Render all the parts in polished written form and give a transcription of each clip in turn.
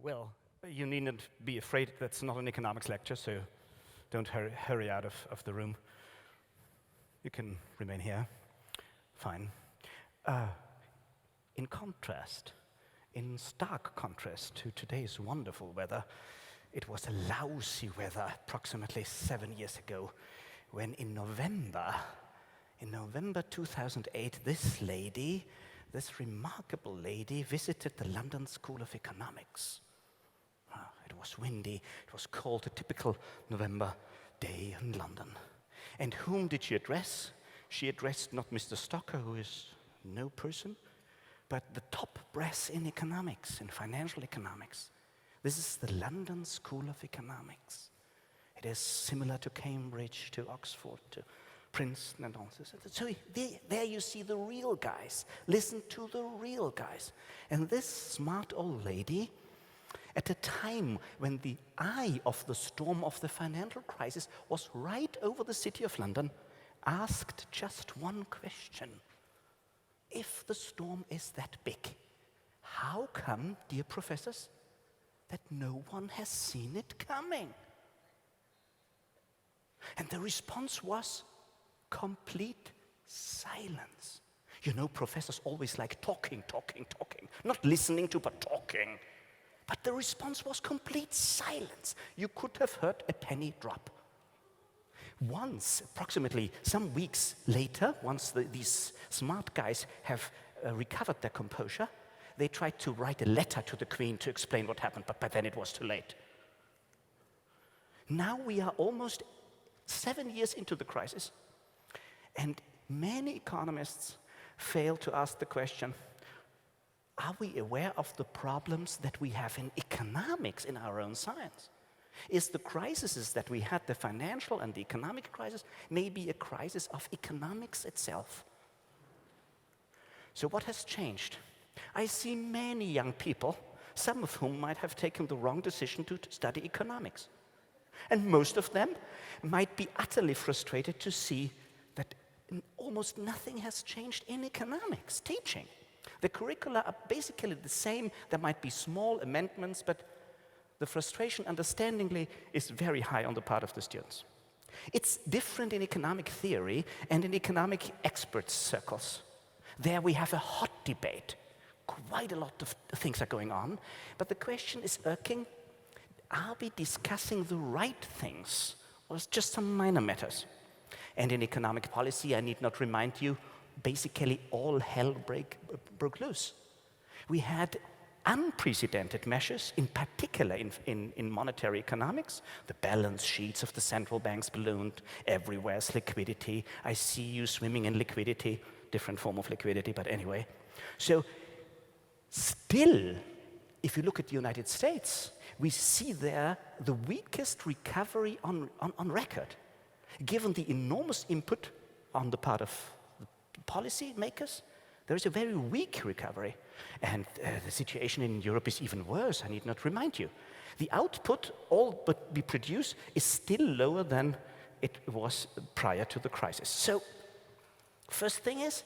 Well, you needn't be afraid. That's not an economics lecture, so don't hurry out of the room. You can remain here. Fine. In contrast, in stark contrast to today's wonderful weather, it was a lousy weather approximately 7 years ago when in November 2008, this remarkable lady visited the London School of Economics. It was windy, it was cold, a typical November day in London. And whom did she address? She addressed not Mr. Stocker, who is no person, but the top brass in economics, in financial economics. This is the London School of Economics. It is similar to Cambridge, to Oxford, to Princeton and all this. So there you see the real guys. Listen to the real guys. And this smart old lady, at a time when the eye of the storm of the financial crisis was right over the city of London, asked just one question. If the storm is that big, how come, dear professors, that no one has seen it coming? And the response was complete silence. You know, professors always like talking, not listening to, but talking. But the response was complete silence. You could have heard a penny drop. Once, approximately some weeks later, once these smart guys have recovered their composure, they tried to write a letter to the Queen to explain what happened, but by then it was too late. Now we are almost 7 years into the crisis, and many economists fail to ask the question, are we aware of the problems that we have in economics, in our own science? Is the crises that we had, the financial and the economic crisis, maybe a crisis of economics itself? So what has changed? I see many young people, some of whom might have taken the wrong decision to study economics. And most of them might be utterly frustrated to see that almost nothing has changed in economics teaching. The curricula are basically the same. There might be small amendments, but the frustration, understandingly, is very high on the part of the students. It's different in economic theory and in economic experts circles. There we have a hot debate. Quite a lot of things are going on, but the question is irking, are we discussing the right things, or is just some minor matters? And in economic policy, I need not remind you, basically all hell broke loose. We had unprecedented measures, in particular in monetary economics. The balance sheets of the central banks ballooned. Everywhere's liquidity. I see you swimming in liquidity, different form of liquidity, but anyway. So still, if you look at the United States, we see there the weakest recovery on record. Given the enormous input on the part of the policy makers, there is a very weak recovery. And the situation in Europe is even worse, I need not remind you. The output, all but we produce, is still lower than it was prior to the crisis. So, first thing is,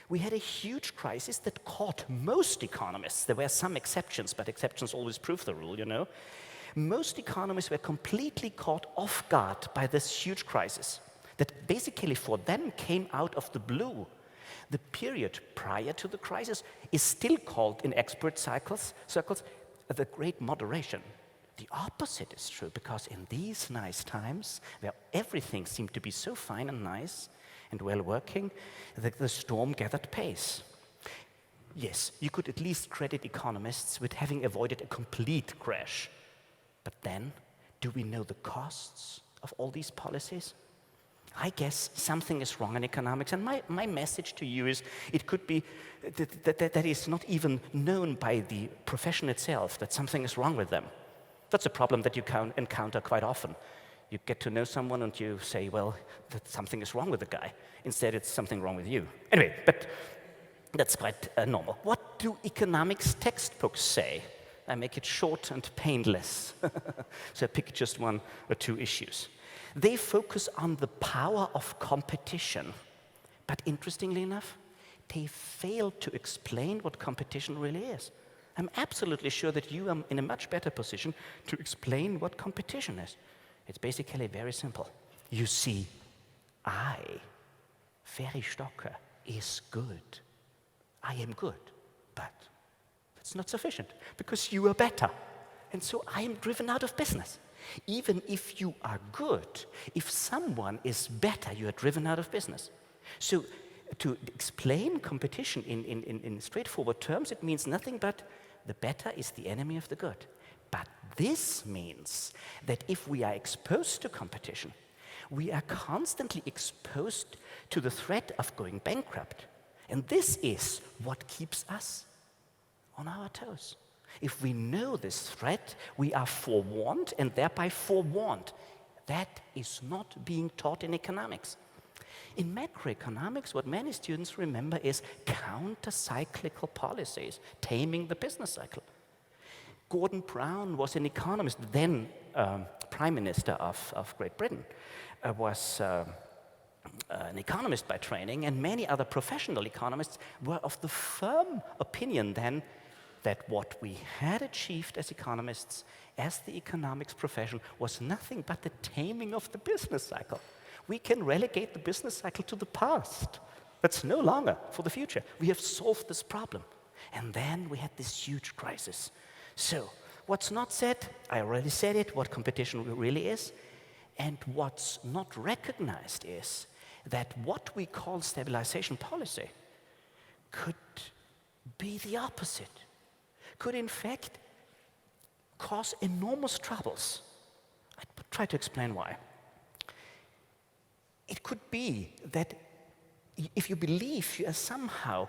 we had a huge crisis that caught most economists. There were some exceptions, but exceptions always prove the rule, you know. Most economists were completely caught off guard by this huge crisis that basically for them came out of the blue. The period prior to the crisis is still called in expert circles the Great Moderation. The opposite is true, because in these nice times, where everything seemed to be so fine and nice and well working, the storm gathered pace. Yes, you could at least credit economists with having avoided a complete crash. But then, do we know the costs of all these policies? I guess something is wrong in economics, and my message to you is it could be that is not even known by the profession itself, that something is wrong with them. That's a problem that you can encounter quite often. You get to know someone and you say, well, that something is wrong with the guy. Instead, it's something wrong with you. Anyway, but that's quite normal. What do economics textbooks say? I make it short and painless. So I pick just one or two issues. They focus on the power of competition. But interestingly enough, they fail to explain what competition really is. I'm absolutely sure that you are in a much better position to explain what competition is. It's basically very simple. You see, I, Ferry Stocker, is good. I am good, but that's not sufficient because you are better. And so I am driven out of business. Even if you are good, if someone is better, you are driven out of business. So to explain competition in straightforward terms, it means nothing but the better is the enemy of the good. But this means that if we are exposed to competition, we are constantly exposed to the threat of going bankrupt. And this is what keeps us on our toes. If we know this threat, we are forewarned and thereby forewarned. That is not being taught in economics. In macroeconomics, what many students remember is counter-cyclical policies, taming the business cycle. Gordon Brown was an economist, then Prime Minister of Great Britain, was an economist by training, and many other professional economists were of the firm opinion then that what we had achieved as economists, as the economics profession, was nothing but the taming of the business cycle. We can relegate the business cycle to the past. That's no longer for the future. We have solved this problem. And then we had this huge crisis. So, what's not said, I already said it, what competition really is. And what's not recognized is that what we call stabilization policy could be the opposite, could in fact cause enormous troubles. I'll try to explain why. It could be that if you believe you are somehow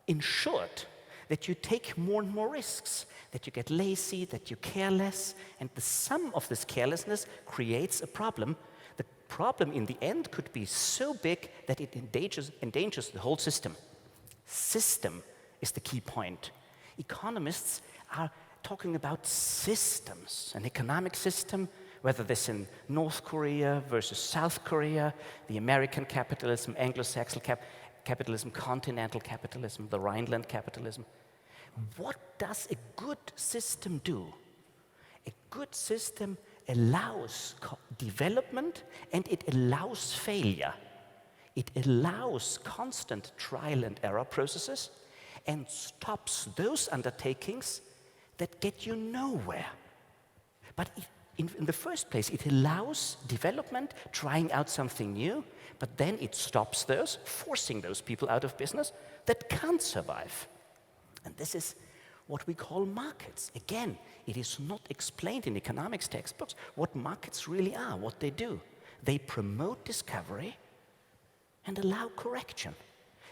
insured, that you take more and more risks, that you get lazy, that you care less, and the sum of this carelessness creates a problem. The problem in the end could be so big that it endangers the whole system. System is the key point. Economists are talking about systems, an economic system, whether this in North Korea versus South Korea, the American capitalism, Anglo-Saxon capitalism, continental capitalism, the Rhineland capitalism. What does a good system do? A good system allows development and it allows failure. It allows constant trial and error processes and stops those undertakings that get you nowhere. But in the first place, it allows development, trying out something new, but then it stops those, forcing those people out of business that can't survive. And this is what we call markets. Again, it is not explained in economics textbooks what markets really are, what they do. They promote discovery and allow correction.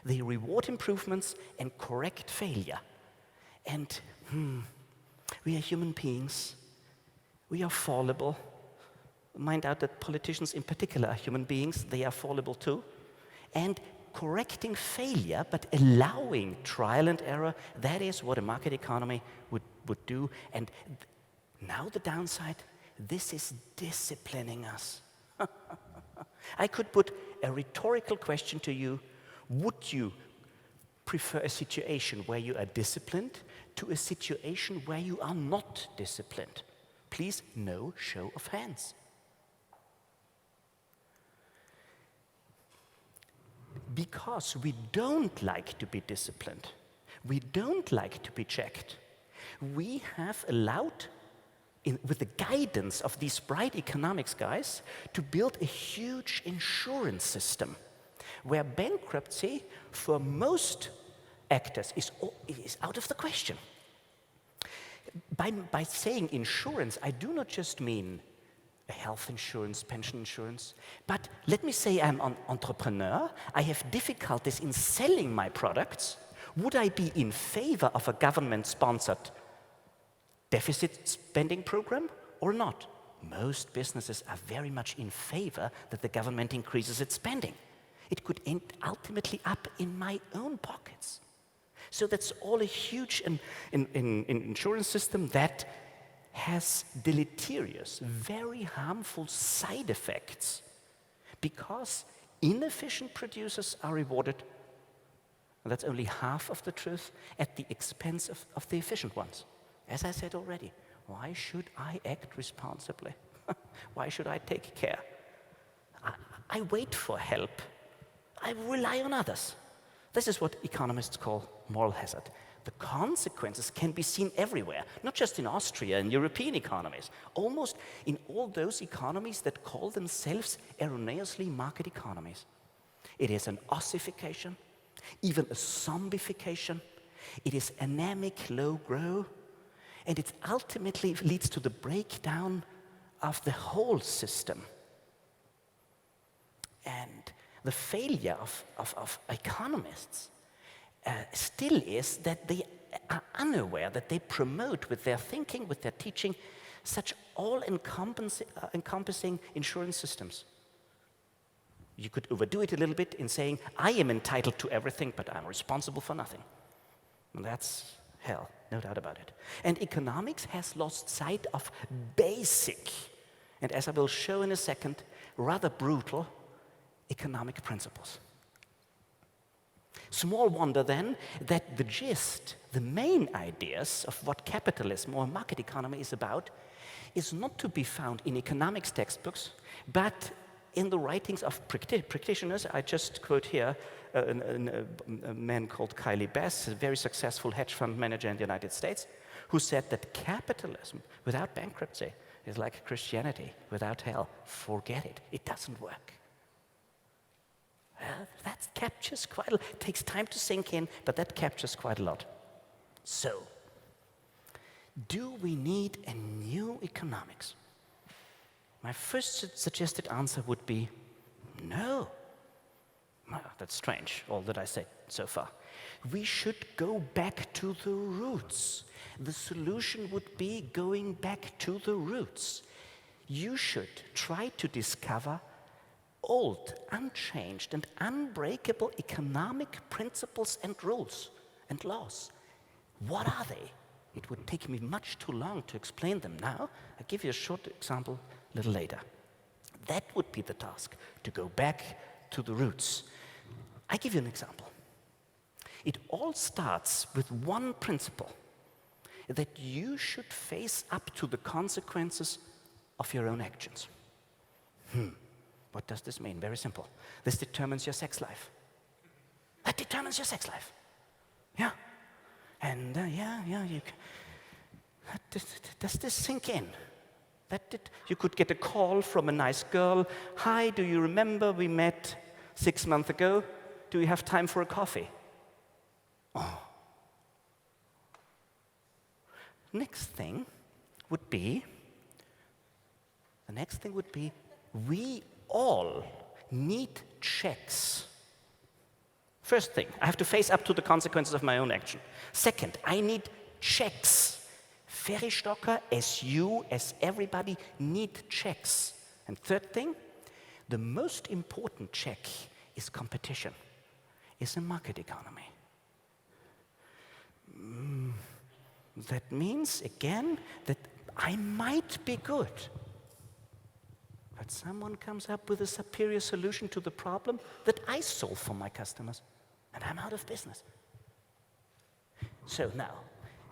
They reward improvements and correct failure. And we are human beings. We are fallible. Mind out that politicians in particular are human beings. They are fallible too. And correcting failure, but allowing trial and error, that is what a market economy would do. And now the downside, this is disciplining us. I could put a rhetorical question to you. Would you prefer a situation where you are disciplined to a situation where you are not disciplined? Please, no show of hands. Because we don't like to be disciplined, we don't like to be checked, we have allowed, with the guidance of these bright economics guys, to build a huge insurance system where bankruptcy for most actors is out of the question. By saying insurance, I do not just mean a health insurance, pension insurance, but let me say I'm an entrepreneur, I have difficulties in selling my products. Would I be in favor of a government-sponsored deficit spending program or not? Most businesses are very much in favor that the government increases its spending. It could end ultimately up in my own pockets. So that's all a huge insurance system that has deleterious, very harmful side effects because inefficient producers are rewarded And that's only half of the truth at the expense of the efficient ones. As I said already, why should I act responsibly? Why should I take care? I wait for help. I rely on others. This is what economists call moral hazard. The consequences can be seen everywhere, not just in Austria and European economies, almost in all those economies that call themselves erroneously market economies. It is an ossification, even a zombification. It is anemic, low growth, and it ultimately leads to the breakdown of the whole system. And the failure of economists still is that they are unaware that they promote with their thinking, with their teaching, such all-encompassing insurance systems. You could overdo it a little bit in saying, I am entitled to everything, but I'm responsible for nothing. And that's hell, no doubt about it. And economics has lost sight of basic, and as I will show in a second, rather brutal economic principles. Small wonder then that the gist, the main ideas of what capitalism or market economy is about, is not to be found in economics textbooks, but in the writings of practitioners. I just quote here a man called Kylie Bass, a very successful hedge fund manager in the United States, who said that capitalism without bankruptcy is like Christianity without hell. Forget it. It doesn't work. That captures quite a lot. It takes time to sink in, but that captures quite a lot. So, do we need a new economics? My first suggested answer would be no. Well, that's strange, all that I said so far. We should go back to the roots. The solution would be going back to the roots. You should try to discover old, unchanged, and unbreakable economic principles and rules and laws. What are they? It would take me much too long to explain them now. I'll give you a short example a little later. That would be the task, to go back to the roots. I give you an example. It all starts with one principle, that you should face up to the consequences of your own actions. What does this mean? Very simple. This determines your sex life. That determines your sex life. Yeah. And does this sink in? You could get a call from a nice girl. Hi, do you remember we met 6 months ago? Do you have time for a coffee? Oh. Next thing would be, we all need checks. First thing, I have to face up to the consequences of my own action. Second, I need checks. Ferry Stocker, as you, as everybody, need checks. And third thing, the most important check is competition, is a market economy. That means, again, that I might be good, but someone comes up with a superior solution to the problem that I solve for my customers, and I'm out of business. So now,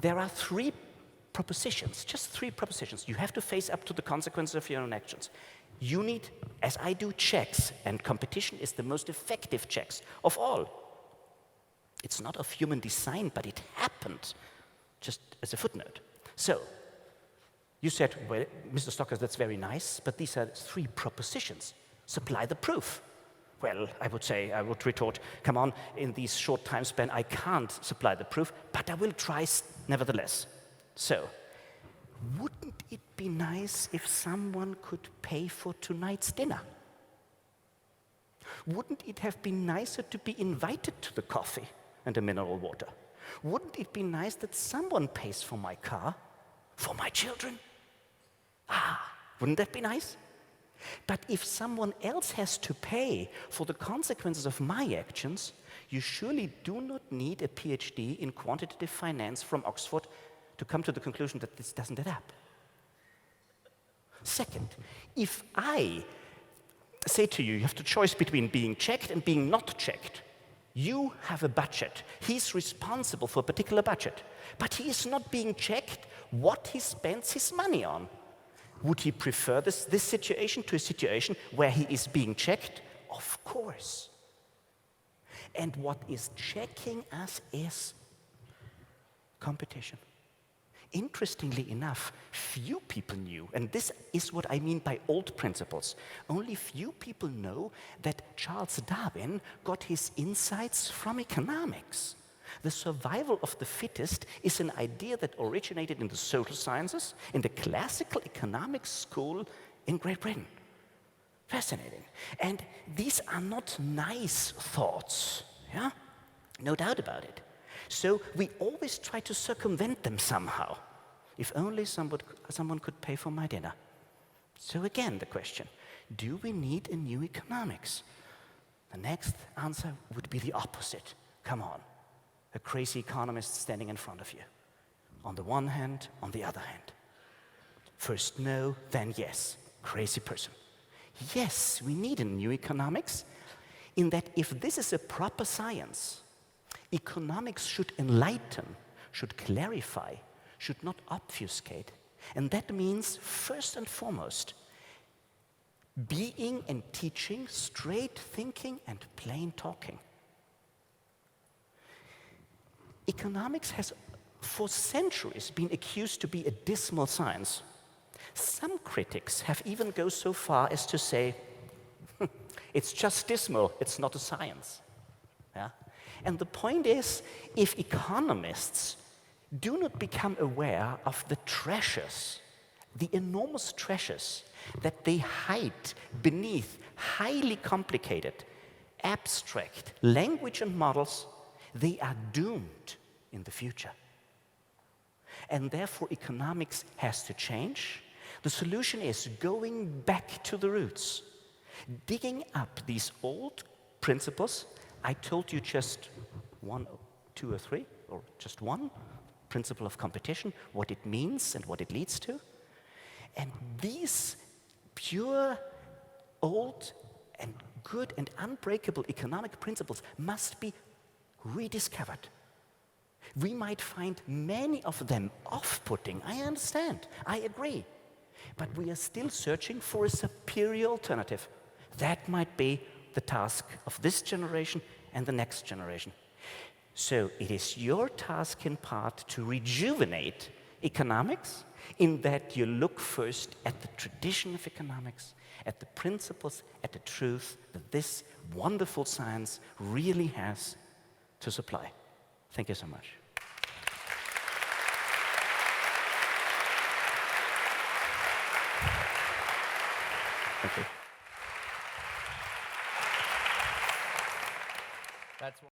there are three propositions, just three propositions. You have to face up to the consequences of your own actions. You need, as I do, checks, and competition is the most effective checks of all. It's not of human design, but it happened, just as a footnote. So, you said, well, Mr. Stocker, that's very nice, but these are three propositions. Supply the proof. Well, I would retort, come on, in this short time span, I can't supply the proof, but I will try nevertheless. So, wouldn't it be nice if someone could pay for tonight's dinner? Wouldn't it have been nicer to be invited to the coffee and the mineral water? Wouldn't it be nice that someone pays for my car, for my children? Wouldn't that be nice? But if someone else has to pay for the consequences of my actions, you surely do not need a PhD in quantitative finance from Oxford to come to the conclusion that this doesn't add up. Second, if I say to you, you have the choice between being checked and being not checked, You have a budget. He's responsible for a particular budget, but he is not being checked what he spends his money on. Would he prefer this situation to a situation where he is being checked? Of course. And what is checking us is competition. Interestingly enough, few people knew, and this is what I mean by old principles, only few people know that Charles Darwin got his insights from economics. The survival of the fittest is an idea that originated in the social sciences, in the classical economics school in Great Britain. Fascinating. And these are not nice thoughts, yeah? No doubt about it. So we always try to circumvent them somehow. If only someone could pay for my dinner. So again, the question, do we need a new economics? The next answer would be the opposite. Come on, a crazy economist standing in front of you. On the one hand, on the other hand. First no, then yes, crazy person. Yes, we need a new economics, in that if this is a proper science, economics should enlighten, should clarify, should not obfuscate. And that means, first and foremost, being and teaching straight thinking and plain talking. Economics has for centuries been accused to be a dismal science. Some critics have even gone so far as to say, it's just dismal, it's not a science. Yeah? And the point is, if economists do not become aware of the treasures, the enormous treasures that they hide beneath highly complicated, abstract language and models, they are doomed in the future. And therefore, economics has to change. The solution is going back to the roots, digging up these old principles. I told you just one, two, or three, or just one principle of competition, what it means and what it leads to. And these pure, old, and good and unbreakable economic principles must be rediscovered. We might find many of them off-putting, I understand, I agree. But we are still searching for a superior alternative. That might be the task of this generation and the next generation. So it is your task in part to rejuvenate economics, in that you look first at the tradition of economics, at the principles, at the truth that this wonderful science really has to supply. Thank you so much. Thank you. That's